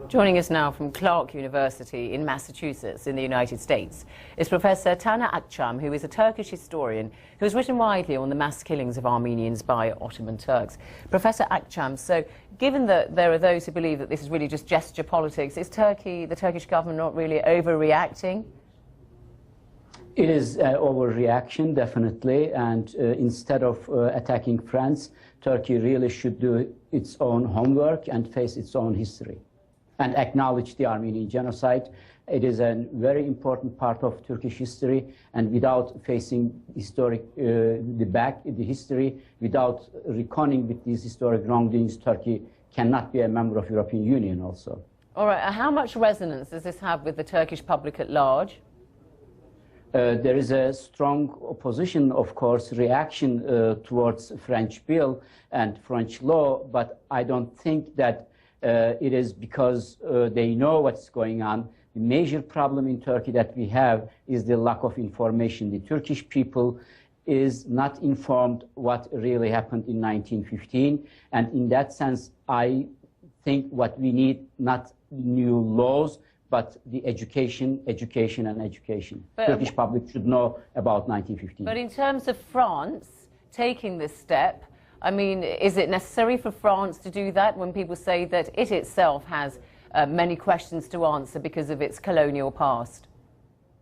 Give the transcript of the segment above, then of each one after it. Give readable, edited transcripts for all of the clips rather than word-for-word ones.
Joining us now from Clark University in Massachusetts in the United States is Professor Taner Akcam, who is a Turkish historian who has written widely on the mass killings of Armenians by Ottoman Turks. Professor Akcam, so given that there are those who believe that this is really just gesture politics, is the Turkish government not really overreacting? It is an overreaction, definitely, and instead of attacking France, Turkey really should do its own homework and face its own history and acknowledge the Armenian genocide. It is a very important part of Turkish history, and without facing the history, without reckoning with these historic wrongdoings, Turkey cannot be a member of European Union also. All right, how much resonance does this have with the Turkish public at large? There is a strong opposition, of course, reaction towards French bill and French law, but I don't think that it is because they know what's going on. The major problem in Turkey that we have is the lack of information. The Turkish people is not informed what really happened in 1915, and in that sense, I think what we need, not new laws, but the education. But Turkish public should know about 1915. But in terms of France taking this step, I mean, is it necessary for France to do that when people say that it itself has many questions to answer because of its colonial past?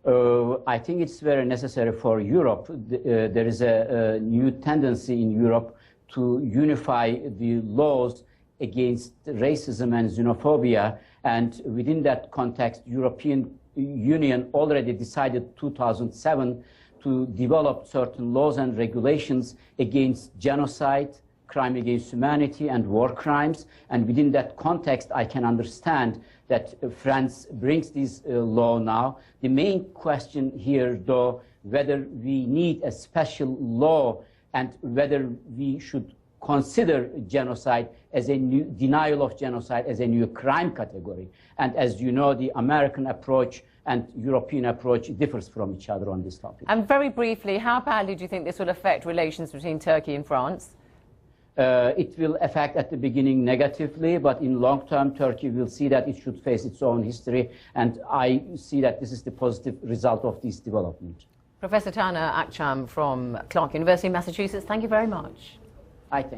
I think it's very necessary for Europe. There is a new tendency in Europe to unify the laws against racism and xenophobia, and within that context, European Union already decided 2007 to develop certain laws and regulations against genocide, crime against humanity, and war crimes. And within that context, I can understand that France brings this law now. The main question here, though, whether we need a special law and whether we should consider genocide as a new denial of genocide as a new crime category. And as you know, the American approach and European approach differs from each other on this topic. And very briefly, how badly do you think this will affect relations between Turkey and France? It will affect at the beginning negatively, but in long term, Turkey will see that it should face its own history, and I see that this is the positive result of this development. Professor Taner Akcam from Clark University, Massachusetts, thank you very much. I think.